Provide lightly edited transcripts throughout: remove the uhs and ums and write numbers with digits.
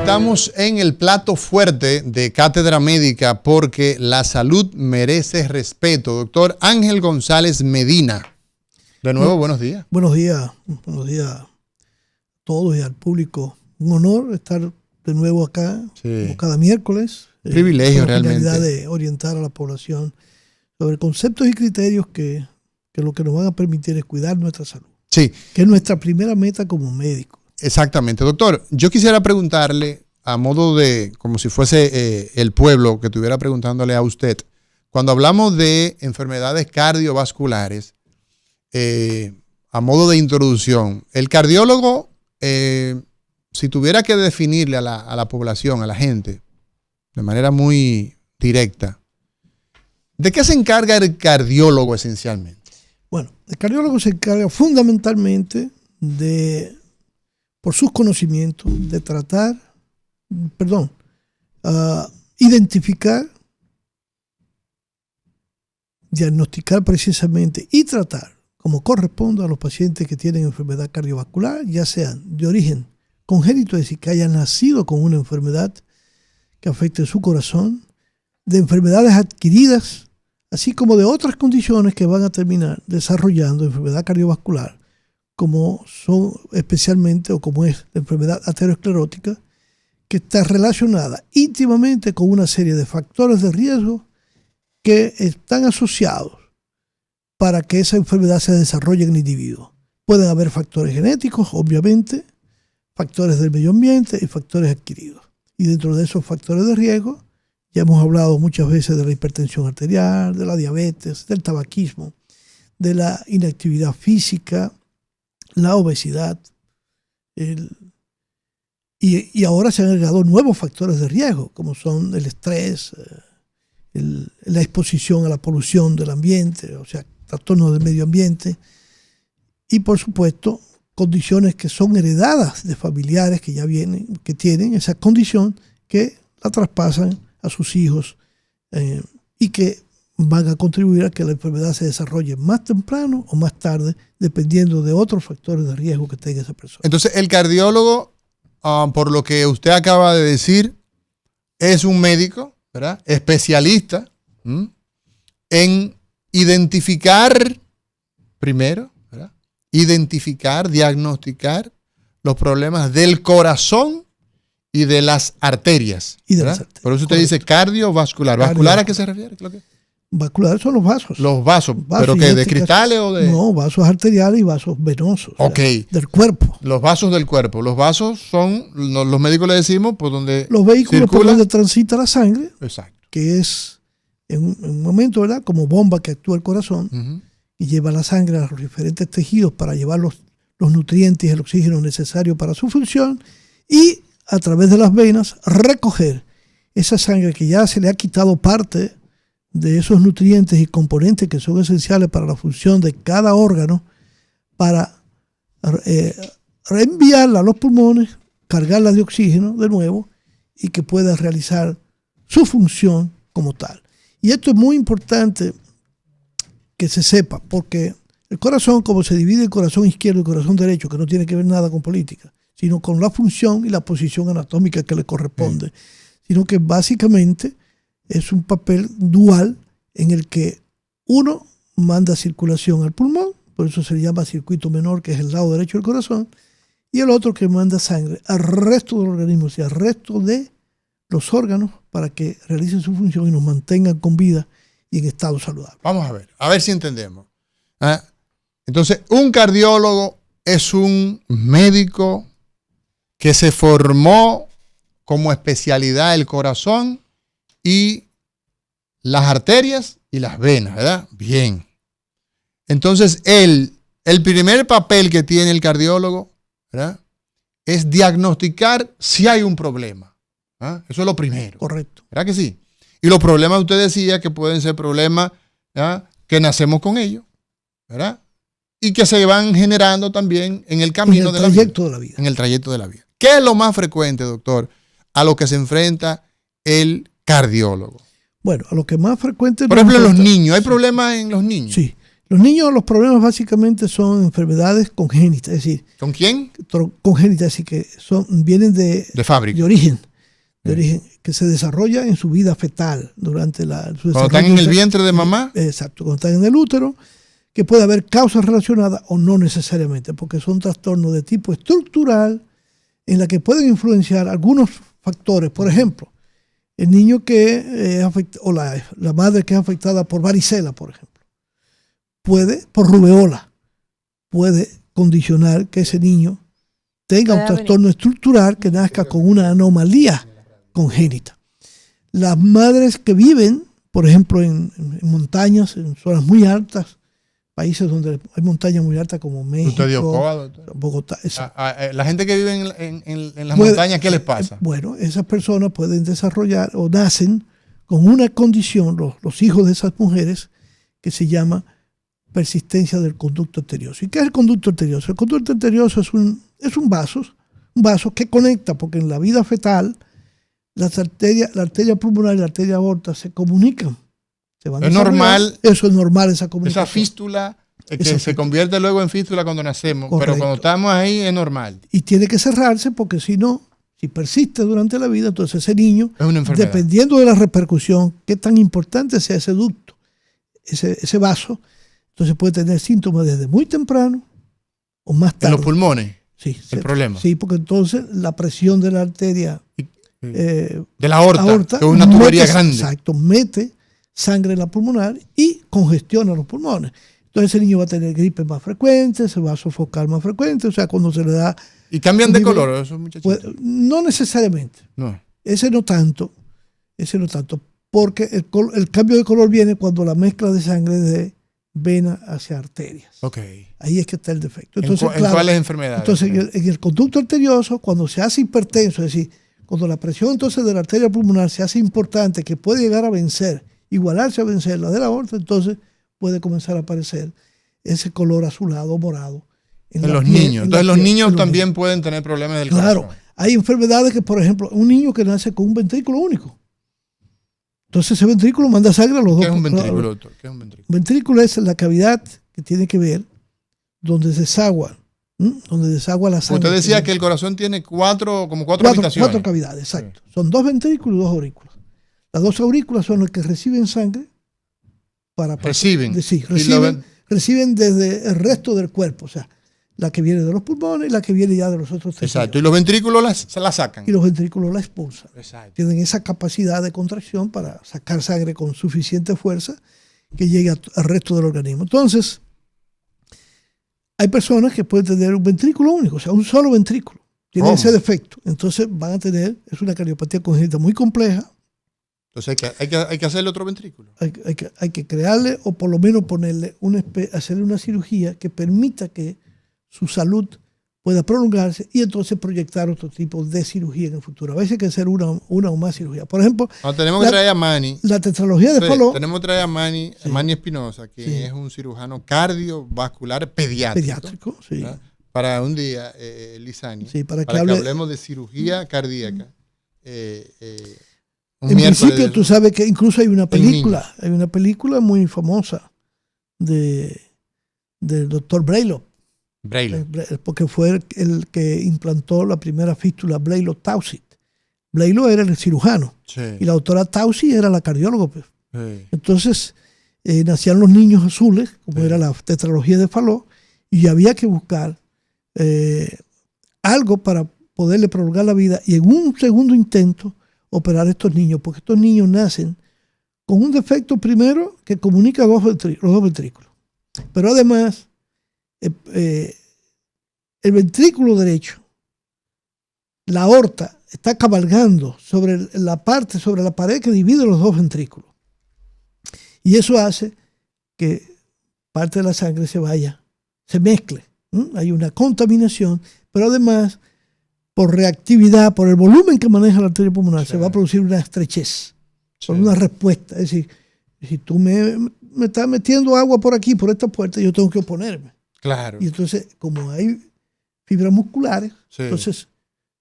Estamos en el plato fuerte de Cátedra Médica porque la salud merece respeto. Doctor Ángel González Medina. De nuevo, buenos días. Buenos días a todos y al público. Un honor estar de nuevo acá, como cada miércoles. Privilegio con la realmente. finalidad de orientar a la población sobre conceptos y criterios que lo que nos van a permitir es cuidar nuestra salud. Sí. Que es nuestra primera meta como médico. Exactamente. Doctor, yo quisiera preguntarle a modo de, como si fuese el pueblo que estuviera preguntándole a usted, cuando hablamos de enfermedades cardiovasculares, a modo de introducción, el cardiólogo, si tuviera que definirle a la población, a la gente, de manera muy directa, ¿de qué se encarga el cardiólogo esencialmente? Bueno, el cardiólogo se encarga fundamentalmente por sus conocimientos, de identificar, diagnosticar precisamente y tratar como corresponde a los pacientes que tienen enfermedad cardiovascular, ya sean de origen congénito, es decir, que hayan nacido con una enfermedad que afecte su corazón, de enfermedades adquiridas, así como de otras condiciones que van a terminar desarrollando enfermedad cardiovascular, como son especialmente o como es la enfermedad aterosclerótica, que está relacionada íntimamente con una serie de factores de riesgo que están asociados para que esa enfermedad se desarrolle en el individuo. Pueden haber factores genéticos, obviamente, factores del medio ambiente y factores adquiridos. Y dentro de esos factores de riesgo, ya hemos hablado muchas veces de la hipertensión arterial, de la diabetes, del tabaquismo, de la inactividad física, la obesidad, y ahora se han agregado nuevos factores de riesgo, como son el estrés, la exposición a la polución del ambiente, o sea, trastornos del medio ambiente, y por supuesto, condiciones que son heredadas de familiares que ya vienen, que tienen esa condición, que la traspasan a sus hijos y que van a contribuir a que la enfermedad se desarrolle más temprano o más tarde, dependiendo de otros factores de riesgo que tenga esa persona. Entonces, el cardiólogo, por lo que usted acaba de decir, es un médico, ¿verdad?, especialista en identificar, primero, ¿verdad?, identificar, diagnosticar los problemas del corazón y de las arterias. Y de las arterias. Por eso usted dice cardiovascular. ¿Vascular a qué se refiere? Vasculares son los vasos. Los vasos, ¿pero qué? ¿De cristales o de...? No, vasos arteriales y vasos venosos. Ok. O sea, del cuerpo. Los vasos del cuerpo. Los vasos son, los médicos le decimos, por donde los vehículos circula, por donde transita la sangre. Exacto. Que es, en un momento, ¿verdad?, como bomba que actúa el corazón y lleva la sangre a los diferentes tejidos para llevar los nutrientes y el oxígeno necesario para su función, y a través de las venas recoger esa sangre que ya se le ha quitado parte de esos nutrientes y componentes que son esenciales para la función de cada órgano, para reenviarla a los pulmones, cargarla de oxígeno de nuevo y que pueda realizar su función como tal. Y esto es muy importante que se sepa, porque el corazón, como se divide el corazón izquierdo y el corazón derecho, que no tiene que ver nada con política, sino con la función y la posición anatómica que le corresponde, sino que básicamente es un papel dual en el que uno manda circulación al pulmón, por eso se le llama circuito menor, que es el lado derecho del corazón, y el otro que manda sangre al resto del organismo, o sea, al resto de los órganos, para que realicen su función y nos mantengan con vida y en estado saludable. Vamos a ver si entendemos. Entonces, un cardiólogo es un médico que se formó como especialidad el corazón y las arterias y las venas, ¿verdad? Bien. Entonces, el primer papel que tiene el cardiólogo, ¿verdad?, es diagnosticar si hay un problema. Eso es lo primero. Correcto. ¿Verdad que sí? Y los problemas, usted decía que pueden ser problemas, ¿verdad?, que nacemos con ellos, ¿verdad?, y que se van generando también en el camino de la vida. En el trayecto de la vida. ¿Qué es lo más frecuente, doctor, a lo que se enfrenta el cardiólogo? Bueno, a lo que más frecuente... Por ejemplo, en los niños. ¿Hay problemas en los niños? Sí. Los niños, los problemas básicamente son enfermedades congénitas, es decir, ¿con quién? Congénitas, así que vienen de fábrica. De origen, que se desarrolla en su vida fetal durante su desarrollo. Cuando están en el vientre de mamá. Exacto, cuando están en el útero, que puede haber causas relacionadas o no necesariamente, porque son trastornos de tipo estructural en la que pueden influenciar algunos factores. Por ejemplo, el niño que o la madre que es afectada por varicela, por ejemplo, por rubeola, puede condicionar que ese niño tenga un trastorno estructural que nazca con una anomalía congénita. Las madres que viven, por ejemplo, en montañas, en zonas muy altas, países donde hay montañas muy altas como México, Bogotá. La gente que vive en las montañas, ¿qué les pasa? Bueno, esas personas pueden desarrollar o nacen con una condición, los hijos de esas mujeres, que se llama persistencia del conducto arterioso. ¿Y qué es el conducto arterioso? El conducto arterioso es un vaso que conecta, porque en la vida fetal la arteria pulmonar y la arteria aorta se comunican. Es normal. Eso es normal, esa comunicación. Esa fístula que se convierte luego en fístula cuando nacemos. Correcto. Pero cuando estamos ahí es normal. Y tiene que cerrarse porque si no, si persiste durante la vida, entonces ese niño, es una enfermedad. Dependiendo de la repercusión, qué tan importante sea ese ducto, ese vaso, entonces puede tener síntomas desde muy temprano o más tarde. ¿En los pulmones? Sí. El problema. Sí, porque entonces la presión de la arteria de la aorta, que es una tubería grande. Exacto, mete sangre en la pulmonar y congestiona los pulmones. Entonces el niño va a tener gripe más frecuente, se va a sofocar más frecuente, o sea, cuando se le da... ¿Y cambian de color esos muchachitos? Pues, no necesariamente. No. Ese no tanto, porque el cambio de color viene cuando la mezcla de sangre de vena hacia arterias. Okay. Ahí es que está el defecto. Entonces, ¿En cuáles enfermedades? Entonces, en el conducto arterioso, cuando se hace hipertenso, es decir, cuando la presión entonces de la arteria pulmonar se hace importante, que puede llegar a igualarse a vencer la de la aorta, entonces puede comenzar a aparecer ese color azulado o morado. En los niños. Entonces los niños también pueden tener problemas del corazón. Claro, hay enfermedades que, por ejemplo, un niño que nace con un ventrículo único. Entonces ese ventrículo manda sangre a los dos. ¿Qué es un ventrículo, doctor? ¿Qué es un ventrículo? Ventrículo es la cavidad que tiene que ver donde desagua la sangre. Usted decía que el corazón tiene cuatro habitaciones. 4 cavidades, exacto. Sí. Son 2 ventrículos y 2 aurículas. Las 2 aurículas son las que reciben sangre reciben desde el resto del cuerpo, o sea, la que viene de los pulmones y la que viene ya de los otros tejidos. Exacto, y los ventrículos se la sacan. Y los ventrículos la expulsan. Exacto. Tienen esa capacidad de contracción para sacar sangre con suficiente fuerza que llegue al resto del organismo. Entonces, hay personas que pueden tener un ventrículo único, o sea, un solo ventrículo. Tienen ese defecto. Entonces van a tener, es una cardiopatía congénita muy compleja. Entonces hay que hacerle otro ventrículo. Hay que crearle o por lo menos hacerle una cirugía que permita que su salud pueda prolongarse y entonces proyectar otro tipo de cirugía en el futuro. A veces hay que hacer una o más cirugías. Por ejemplo, tenemos que traer a Manny. La tetralogía de Fallot. Tenemos que traer a Manny Espinosa, que es un cirujano cardiovascular pediátrico. Sí. Para un día, Lizani, para que hablemos de cirugía cardíaca. En principio, tú sabes que incluso hay una película muy famosa del doctor Brailov. Porque fue el que implantó la primera fístula Brailov-Taussig. Brailov era el cirujano y la doctora Taussig era la cardióloga. Entonces nacían los niños azules, como era la tetralogía de Fallot, y había que buscar algo para poderle prolongar la vida y en un segundo intento operar a estos niños, porque estos niños nacen con un defecto primero que comunica los dos ventrículos, pero además el ventrículo derecho, la aorta, está cabalgando sobre la pared que divide los dos ventrículos. Y eso hace que parte de la sangre se mezcle. Hay una contaminación, pero además, por reactividad, por el volumen que maneja la arteria pulmonar, se va a producir una estrechez, por una respuesta. Es decir, si tú me estás metiendo agua por aquí, por esta puerta, yo tengo que oponerme. Claro. Y entonces, como hay fibras musculares, entonces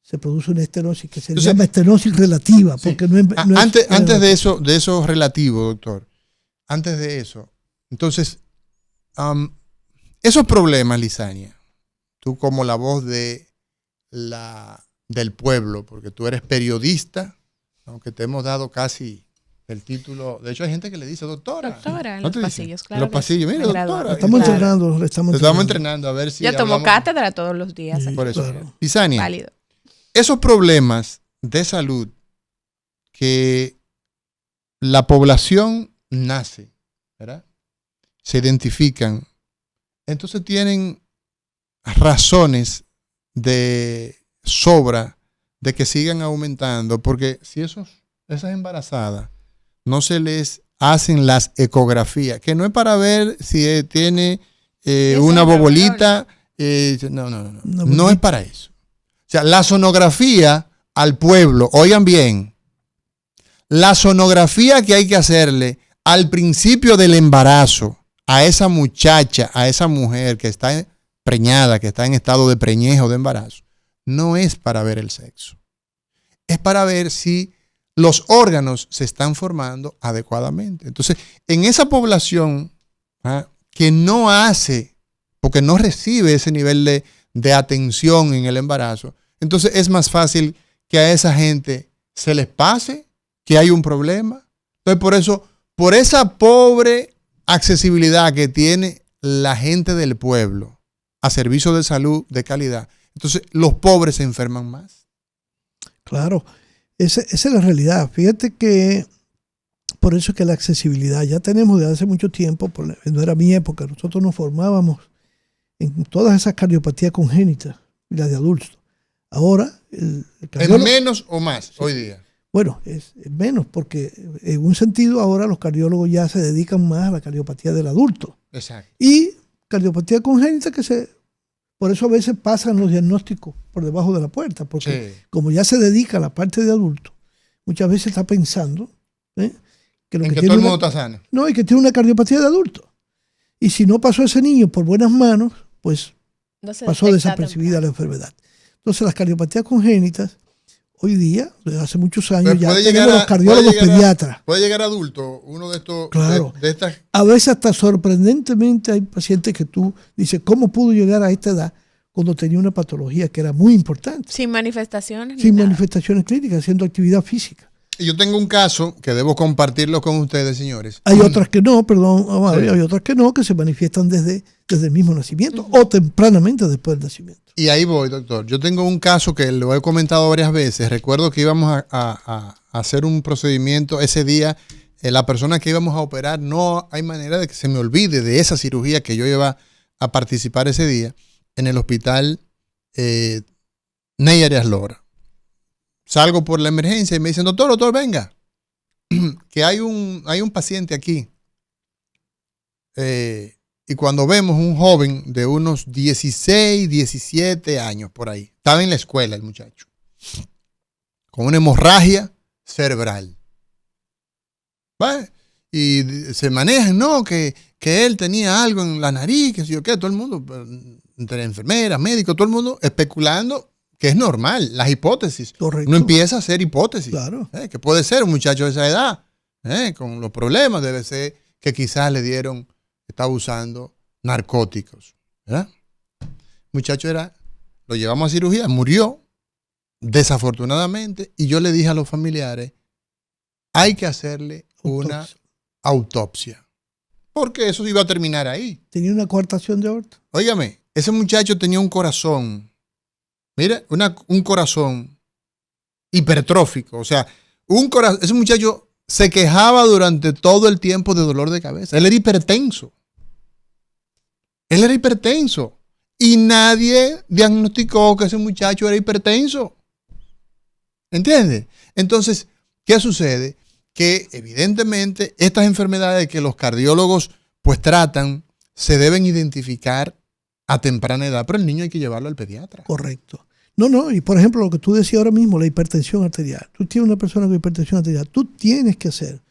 se produce una estenosis que se llama estenosis relativa. Porque antes de eso relativo, doctor, antes de eso, entonces, Esos problemas, Lizania, tú como la voz del pueblo, porque tú eres periodista, aunque te hemos dado casi el título. De hecho, hay gente que le dice doctora. Doctora, en ¿No los te dicen? pasillos, claro. En los pasillos, mire, doctora. Estamos Claro. entrenando, Te estamos entrenando a ver si. Yo tomo hablamos- cátedra todos los días. Sí. Aquí. Por eso. Claro. Lizania, Válido. esos problemas de salud que la población nace, ¿verdad? Se identifican, entonces tienen razones de sobra de que sigan aumentando, porque si esas embarazadas no se les hacen las ecografías, que no es para ver si tiene una bobolita, no es para eso. O sea, la sonografía al pueblo, oigan bien, la sonografía que hay que hacerle al principio del embarazo a esa muchacha, a esa mujer que está preñada, que está en estado de preñez o de embarazo, no es para ver el sexo. Es para ver si los órganos se están formando adecuadamente. Entonces, en esa población que no hace, porque no recibe ese nivel de atención en el embarazo, entonces es más fácil que a esa gente se les pase que hay un problema. Entonces, por eso, por esa pobre accesibilidad que tiene la gente del pueblo a servicios de salud de calidad, entonces los pobres se enferman más. Claro, esa es la realidad. Fíjate que por eso es que la accesibilidad ya tenemos desde hace mucho tiempo, no era mi época, nosotros nos formábamos en todas esas cardiopatías congénitas y las de adultos. Ahora, el ¿Es menos o más hoy día? Bueno, es menos, porque en un sentido ahora los cardiólogos ya se dedican más a la cardiopatía del adulto. Exacto. Y cardiopatía congénita por eso a veces pasan los diagnósticos por debajo de la puerta, porque Sí. como ya se dedica a la parte de adulto, muchas veces está pensando que lo En que que tiene todo el mundo está sano. no, y que tiene una cardiopatía de adulto. Y si no pasó ese niño por buenas manos, pues No se pasó detecta desapercibida la temprano. enfermedad. Entonces las cardiopatías congénitas, hoy día, desde hace muchos años, Pero ya puede tenemos llegar los a- cardiólogos puede llegar a- pediatras. Puede llegar adulto, uno de estos, Claro. de estas. A veces hasta sorprendentemente hay pacientes que tú dices, ¿cómo pudo llegar a esta edad cuando tenía una patología que era muy importante? Sin manifestaciones. Sin ni nada. manifestaciones clínicas, haciendo actividad física. Y yo tengo un caso que debo compartirlo con ustedes, señores. Hay otras que no, perdón, Sí. hay otras que no, que se manifiestan desde el mismo nacimiento o tempranamente después del nacimiento. Y ahí voy, doctor. Yo tengo un caso que lo he comentado varias veces. Recuerdo que íbamos a hacer un procedimiento ese día. La persona que íbamos a operar, no hay manera de que se me olvide de esa cirugía que yo iba a participar ese día en el hospital Ney Arias Lora. Salgo por la emergencia y me dicen, doctor, venga, que hay un paciente aquí. Y cuando vemos un joven de unos 16, 17 años por ahí, estaba en la escuela el muchacho, con una hemorragia cerebral. ¿Vale? Y se manejan, ¿no? Que él tenía algo en la nariz, que sé yo qué, todo el mundo, entre enfermeras, médicos, todo el mundo especulando, que es normal, las hipótesis. Correcto. Uno empieza a hacer hipótesis. Claro. Que puede ser un muchacho de esa edad, con los problemas, debe ser que quizás estaba usando narcóticos, ¿verdad? El muchacho lo llevamos a cirugía, murió, desafortunadamente, y yo le dije a los familiares, hay que hacerle una autopsia, porque eso iba a terminar ahí. Tenía una coartación de aorta. Óigame, ese muchacho tenía un corazón, mira, un corazón hipertrófico, o sea, ese muchacho se quejaba durante todo el tiempo de dolor de cabeza. Él era hipertenso. Y nadie diagnosticó que ese muchacho era hipertenso. ¿Entiendes? Entonces, ¿qué sucede? Que evidentemente estas enfermedades que los cardiólogos pues tratan se deben identificar a temprana edad, pero el niño hay que llevarlo al pediatra. Correcto. No, y por ejemplo, lo que tú decías ahora mismo, la hipertensión arterial. Tú tienes una persona con hipertensión arterial, tú tienes que hacer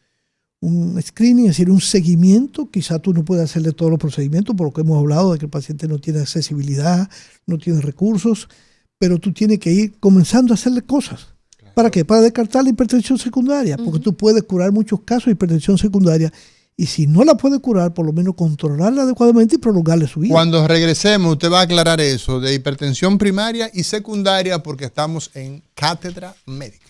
un screening, es decir, un seguimiento. Quizá tú no puedes hacerle todos los procedimientos, por lo que hemos hablado de que el paciente no tiene accesibilidad, no tiene recursos, pero tú tienes que ir comenzando a hacerle cosas. Claro. ¿Para qué? Para descartar la hipertensión secundaria, porque tú puedes curar muchos casos de hipertensión secundaria Y si no la puede curar, por lo menos controlarla adecuadamente y prolongarle su vida. Cuando regresemos, usted va a aclarar eso de hipertensión primaria y secundaria porque estamos en Cátedra Médica.